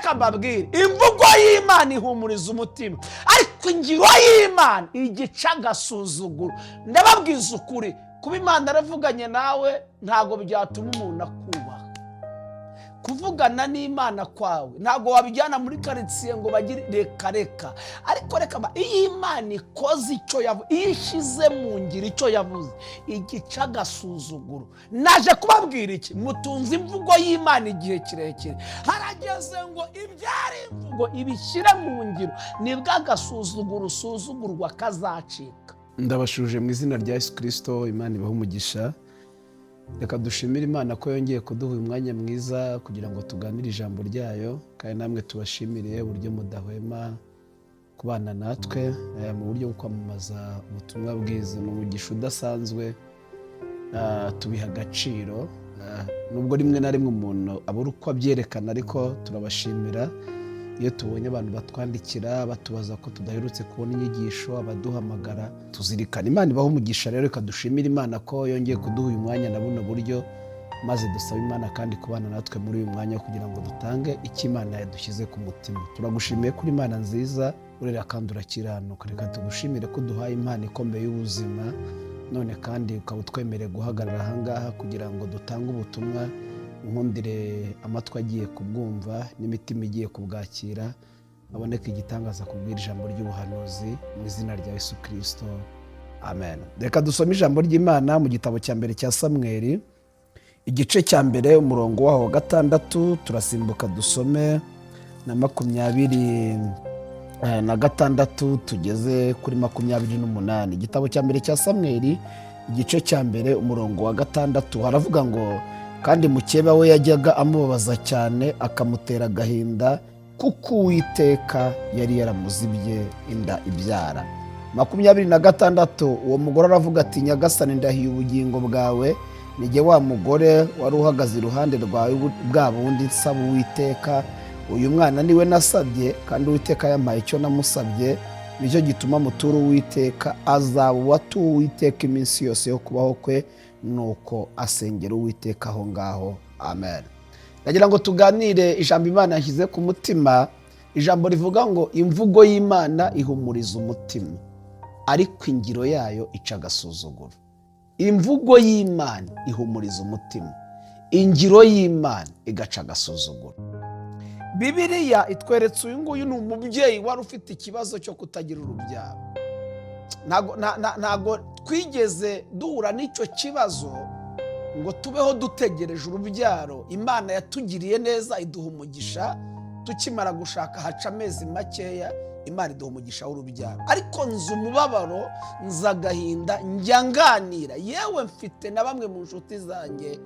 reka mbabwire imvugo y'Imana ihumuriza umutima, ariko ingiro y'Imana igica agasuzuguro. Ndababwiza ukuri, kuba Imana yaravuganye nawe ntago byatuma umuntu akubaha. Kuvugana n'Imana kwawe ntago wabijyana muri karitsiye ngo bagire reka, ariko reka iyo Imana ikoze icyo yavuze, iyo ishize mu ngiro icyo yavuze, igica agasuzuguro. Naje kubabwira iki? Mutunze imvugo y'Imana igihe kirekire, harageze ngo ibyari imvugo ibishyire mu ngiro, nibwo agasuzuguro usuzugurwa kazacika. Ndabashuje mu izina rya Yesu Kristo. Imana ibahe umugisha. Reka dushimire Imana ko yongeye kuduha umwanya mwiza kugira ngo tuganire ijambo ryayo, kandi namwe tubashimire uburyo mudahwema kubana natwe mu buryo bwo kwamamaza ubutumwa bwiza. Ni umugisha udasanzwe, tubiha agaciro, nubwo rimwe na rimwe umuntu abura uko abyerekana, ariko turabashimira iyo tubonye abantu batwandikira batubaza ko tudaherutse kubona inyigisho, abaduhamagara. Tuzirikana. Imana ibaho umugisha. Rero reka dushimire Imana ko yongeye kuduha uyu mwanya na buno buryo, maze dusaba Imana kandi kubana natwe muri uyu mwanya kugira ngo dutange icyo Imana yadushyize ku mutima. Turagushimiye kuri Imana nziza, urera kandi urakiranuka. Reka tugushimire ko duhaye Imana ikomeye y'ubuzima, none kandi ukaba utwemereye guhagarara ahangaha kugira ngo dutange ubutumwa. Nkundire amatwi agiye kubwumva n'imitima igiye kubwakira, aboneka igitangaza kubwira ijambo ry'ubuhanuzi mu izina rya Yesu Kristo, amen. Reka dusome ijambo ry'Imana mu gitabo cya mbere cya Samweli, igice cya mbere umurongo waho wa 6. Turasimbuka dusome na 26 tugeze kuri 28. Igitabo cya mbere cya Samweli, igice cya mbere umurongo wa 6, haravuga ngo kandi mukeba we yajyaga amubabaza cyane, akamutera agahinda kuko Uwiteka yari yaramuzibye inda ibyara. 26 uwo mugore aravuga ati, Nyagasani ndahiye ubugingo bwawe, nijye wa mugore wari uhagaze iruhande rwawe bwa bundi nsaba Uwiteka. Uyu mwana niwe nasabye, kandi Uwiteka yampaye icyo namusabye, nicyo gituma mutura Uwiteka. Azaba uwatuwe Uwiteka iminsi yose yo kubaho kwe, nuko asengera Uwiteka aho ngaho, amen. Ndagira ngo tuganire ijambo Imana yashyize ku mutima, ijambo rivuga ngo imvugo y'Imana ihumuriza umutima, ariko ingiro yayo ica agasuzuguro. Imvugo y'Imana ihumuriza umutima, ingiro y'Imana igaca agasuzuguro. Bibiliya itweretse uyu nguyu ni umubyeyi wari ufite ikibazo cyo kutagira urubyaro. Ntago twigeze duhura n'icyo kibazo ngo tubeho dutegereje urubyaro. Imana yatugiriye neza, iduha umugisha. Tukimara gushaka haca amezi makeya, Imana iduha umugisha w'urubyaro. Ariko nzi umubabaro, nzi agahinda, njya nganira, yewe mfite na bamwe mu nshuti zanjye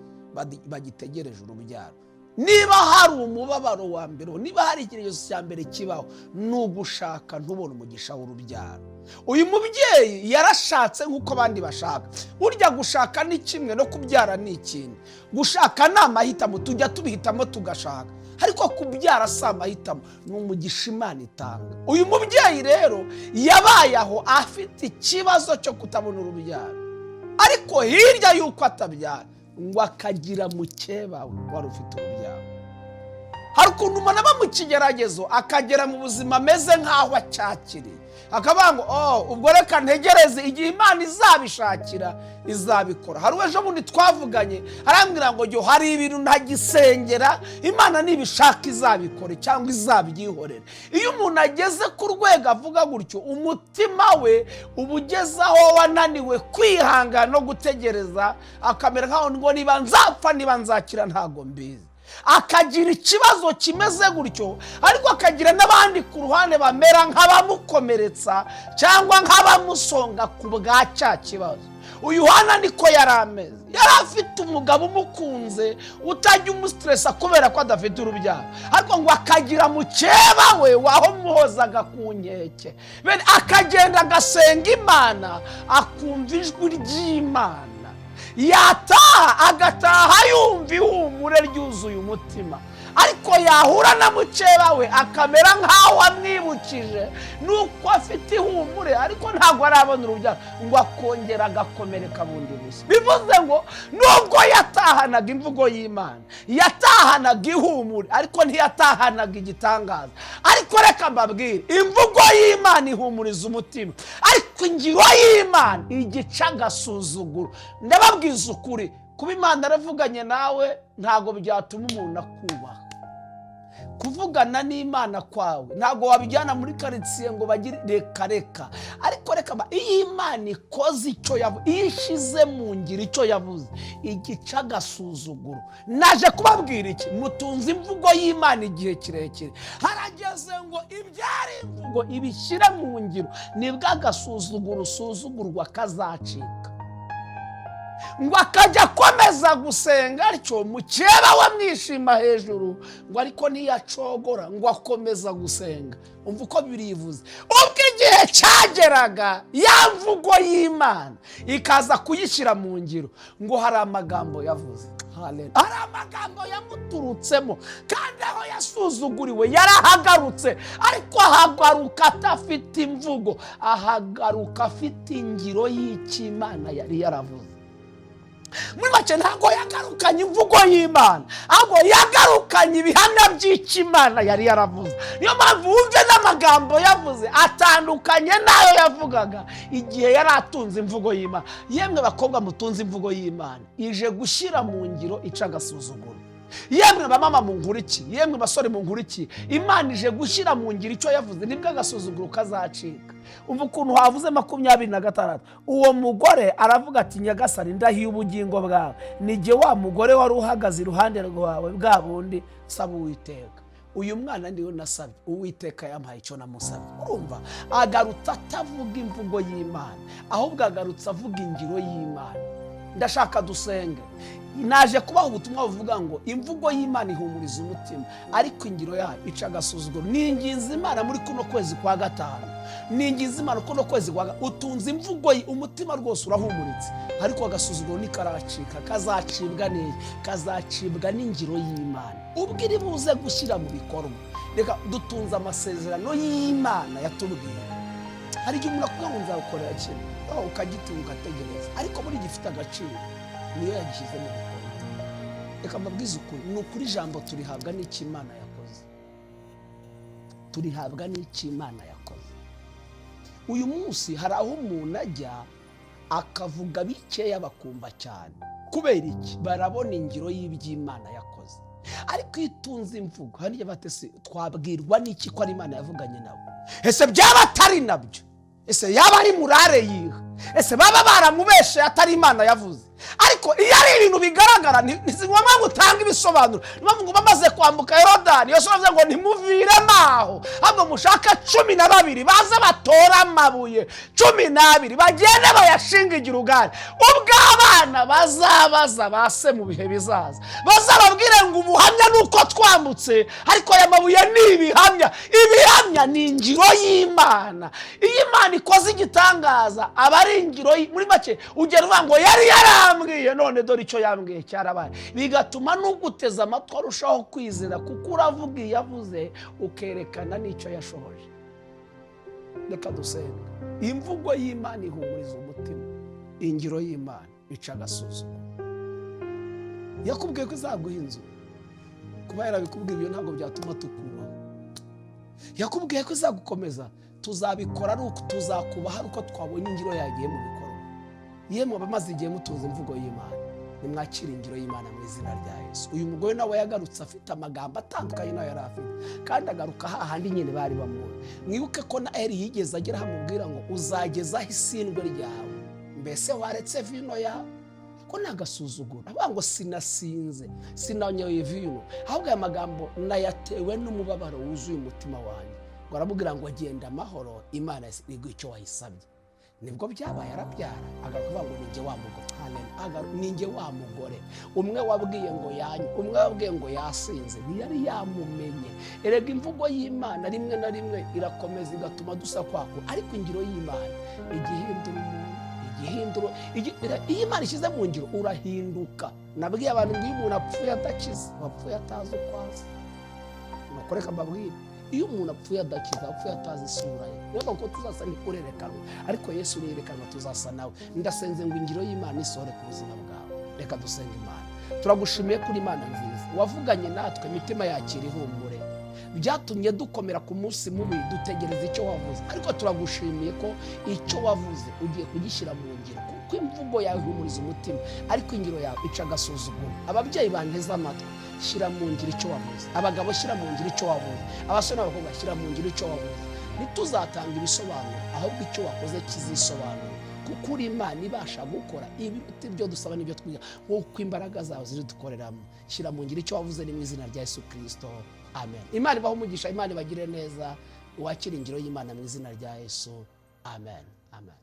bagitegereje urubyaro. Niba hari umubabaro wa mbere, niba hari ikibazo cya mbere kibaho, ni ugushaka ntubone umugisha w'urubyaro. Uyu mubyeyi yarashatse nk'uko abandi bashaka. Burya gushaka ni kimwe, no kubyara ni ikindi. Gushaka ni amahitamo, tujya tubihitamo tugashaka, ariko kubyara si amahitamo, ni umugisha Imana itanga. Uyu mubyeyi rero yabaye aho afite ikibazo cyo kutabona urubyaro, ariko hirya y'uko atabyara ngo akagira mukeba we wari ufite urubyaro. Hari ukuntu umuntu aba mu kigeragezo akagera mu buzima ameze nk'aho acyakiriye, akavuga ngo ubwo reka ntegereze igihe Imana izabishakira izabikora. Hari ejo bundi twavuganye, arambwira ngo yo hari ibintu ntagisengera, Imana nibishaka izabikore cyangwa izabyihorera. Iyo umuntu ageze ku rwego avuga gutyo, umutima we uba ugeze aho wananiwe kwihangana no gutegereza, akamera nk'aho ngo niba nzapfa niba nzakira ntago mbizi. Akagira ikibazo kimeze gutyo, ariko akagira n'abandi ku ruhande bamera nk'abamukomeretsa cyangwa nk'abamusonga ku bwa cya kibazo. Uyu Yohana niko yari ameze. Yari afite umugabo umukunze, utajya umustressa kubera ko adafite urubyaro, ariko ngo akagira mukeba we waho muhozaga ku nkeke. Bene akagenda agasenga Imana, akumva ijwi ry'Imana, yataha agataha yumva ihumure ryuzuye umutima, ariko yahura na mukeba we akamera nk'aho amwibukije nuko afite ihumure ariko ntabwo arabona urubyaro ngo akongera agakomereka bundi bushya. Bivuze ngo nubwo yatahanaga imvugo y'Imana, yatahanaga ihumure ariko ntiyatahanaga igitangaza. Ariko reka mbabwire, imvugo y'Imana ihumuriza umutima, ariko ingiro y'Imana igica agasuzuguro. Ndababwiza ukuri, kuba Imana aravuganye nawe ntabwo byatuma umuntu akubaha. Kuvugana n'Imana kwawe ntabwo wabijyana muri karitsiye ngo bagire reka. Ariko reka iyo Imana ikoze icyo yavuze, iyo ishize mu ngiro icyo yavuze, igica agasuzuguro. Naje kubabwira iki? Mutunze imvugo y'Imana igihe kirekire, harageze ngo ibyari imvugo ibishyire mu ngiro, nibwo agasuzuguro usuzugurwa kazacika. Ngo akajya akomeza gusenga atyo, mukeba we mwishima hejuru, ngo ariko ntiyacogora, ngo akomeza gusenga. Umva uko birivuze, ubwo igihe cyageraga ya mvugo y'Imana ikaza kuyishyira mu ngiro, ngo hari amagambo yavuze. Haleluya. Hari amagambo yamuturutsemo, kandi aho yasuzuguriwe yarahagarutse, ariko ahagaruka atafite imvugo, ahagaruka afite ingiro y'Imana yari yaravuze. Muri make ntabwo yagarukanye imvugo y'Imana, ahubwo yagarukanye ibihamya by'Imana yari yaravuze. Niyo mpamvu wumve n'amagambo yavuze atandukanye n'ayo yavugaga igihe yari atunze imvugo y'Imana. Yemwe bakobwa mutunze imvugo y'Imana, ije gushyira mu ngiro ica agasuzuguro. Yemwe bamama mu nkuriki, yemwe basore mu nkuriki, Imana ije gushyira mu ngiro icyo yavuze, nibwo agasuzuguro kazacika. Umva ukuntu havuze 26, uwo mugore aravuga ati, Nyagasani ndahiye ubugingo bwawe, nijye wa mugore wari uhagaze iruhande rwawe bwa bundi saba Uwiteka. Uyu mwana ndiwe nasabye, Uwiteka yampaye icyo namusabye. Urumva, agarutse atavuga imvugo y'Imana, ahubwo agarutse avuga ingiro y'Imana. Ndashaka dusenge. Naje kubaho ubutumwa buvuga ngo imvugo y'Imana ihumuriza umutima, ariko ingiro yayo ica agasuzuguro. Ninginze Imana muri kuno kwezi kwa gatanu, ninginze Imana kuno kwezi kwa utunze imvugo umutima rwose urahumuritse, ariko agasuzuguro nikaracika, kazacibwa neza, kazacibwa n'ingiro y'Imana ubwo iri buze gushyira mu bikorwa. Reka dutunze amasezerano y'Imana yatubwiye. Hari igihe umuntu akubwira ngo nzagukorera kintu, ukagitunga ugategereza, ariko muri gifite agaciro niyo yagishyize mu bikorwa. Reka mbabwize ukuri, ni ukuri ijambo turihabwa n'icyo Imana yakoze, turihabwa n'icyo Imana yakoze. Uyu munsi hari aho umuntu ajya akavuga bikeya bakumva cyane. Kubera iki? Barabona ingiro y'iby'Imana yakoze. Ariko itunze imvugo, haniye batese twabwirwa n'iki ko ari Imana yavuganye nabo? Ese byaba atari nabyo? Ese yaba ari murare yiha? Ese baba baramubeshe atari Imana yavuze? Ariko iyo ari ibintu bigaragara ntizinywa gutanga ibisobanuro. Niyo ngo bamaze kwambuka Yorodani, Yesu aravuze ngo ntimuvire maho, ahubwo mushaka 12 baza batora amabuye 12 bagende bayashinga igirugari. Ubwo abana bazabaza base mu bihe bizaza, bazababwire ngo ubuhamya nuko twambutse, ariko aya mabuye ni ibihamya. Ibihamya ni ingiro y'Imana. Iyo Imana ikoze igitangaza aba ari ingiro muri make. Ugera uvuga ngo yari yarambwiye, none dore icyo yambwiye cyarabaye, bigatuma n'uguteza amatwi arushaho kwizera, kuko uravuga yavuze ukerekana n'icyo yashohoje. Reka dusenge. Imvugo y'Imana ihumuriza umutima, ingiro y'Imana ica agasuzuguro. Yakubwiye ko izaguha inzu, kuba yarabikubwiye ibyo ntabwo byatuma tukubaho. Yakubwiye ko izagukomeza, tuzabikora ari uko tuzakubaha, ari uko twabonye ingiro yagiye mu bikorwa. Yemwe abamaze igihe mutuze imvugo y'Imana, nimwakire ingiro y'Imana mu izina rya Yesu. Uyu mugore nawe yagarutse afite amagambo atandukanye nayo yari afite, kandi agaruka hahandi nyine bari bamuwe. Mwibuke ko na Eli yigeze agera hamubwira ngo uzagezaho isindwe ryawe, mbese waretse vino yawe? Ko nagasuzugura, avuga ngo sinasinze, sinanyoye vino, ahubwo aya magambo nayatewe n'umubabaro wuzuye umutima wanjye. Ngo aramubwira ngo agenda amahoro, Imana iguha icyo wayisabye. Nibwo byabaye arabyara, agakuvuga ngo ninjye wa mugore, ninjye wa mugore. Umwe wabwiye ngo yanyu, umwe wabwiye ngo yasinze, ntiyari yamumenye. Erega imvugo y'Imana rimwe na rimwe irakomeza igatuma dusa kwako, ariko ingiro y'Imana igihindura umuntu, igihindura. Iyo Imana ishyize mu ngiro urahinduka. Nabwiye abantu ngo iyo umuntu apfuye adakize, wapfuye atazi uko aza. ariko reka mbabwire, iyo umuntu apfuye adakiza, apfuye atazi isura ye, niyo mpamvu tuzasa n'urerekanwa, ariko Yesu urerekanwa tuzasa nawe. Ndasenze ngo ingiro y'Imana isohore ku buzima bwawe. Reka dusenga Imana. Turagushimiye kuri Imana nziza, wavuganye natwe, imitima yakira ihumure, byatumye dukomera ku munsi mubi dutegereza icyo wavuze, ariko turagushimiye ko icyo wavuze ugiye kugishyira mu ngiro, kuko imvugo yawe ihumuriza umutima, ariko ingiro yawe ica agasuzuguro. Ababyeyi banteze amatwi, shyira mu ngiro icyo wavuze. Abagabo, shyira mu ngiro icyo wavuze. Abasore n'abakobwa, shyira mu ngiro icyo wavuze. Ntituzatanga ibisobanuro, ahubwo icyo wakoze kizisobanura, kuko uri Imana ibasha gukora ibiruta ibyo dusaba n'ibyo twiga, nk'uko imbaraga zawe zidukoreramo. Shyira mu ngiro icyo wavuze, ni mu izina rya Yesu Kristo, amen. Imana ibahe umugisha, Imana ibagire neza, wakire ingiro y'Imana mu izina rya Yesu, amen, amen.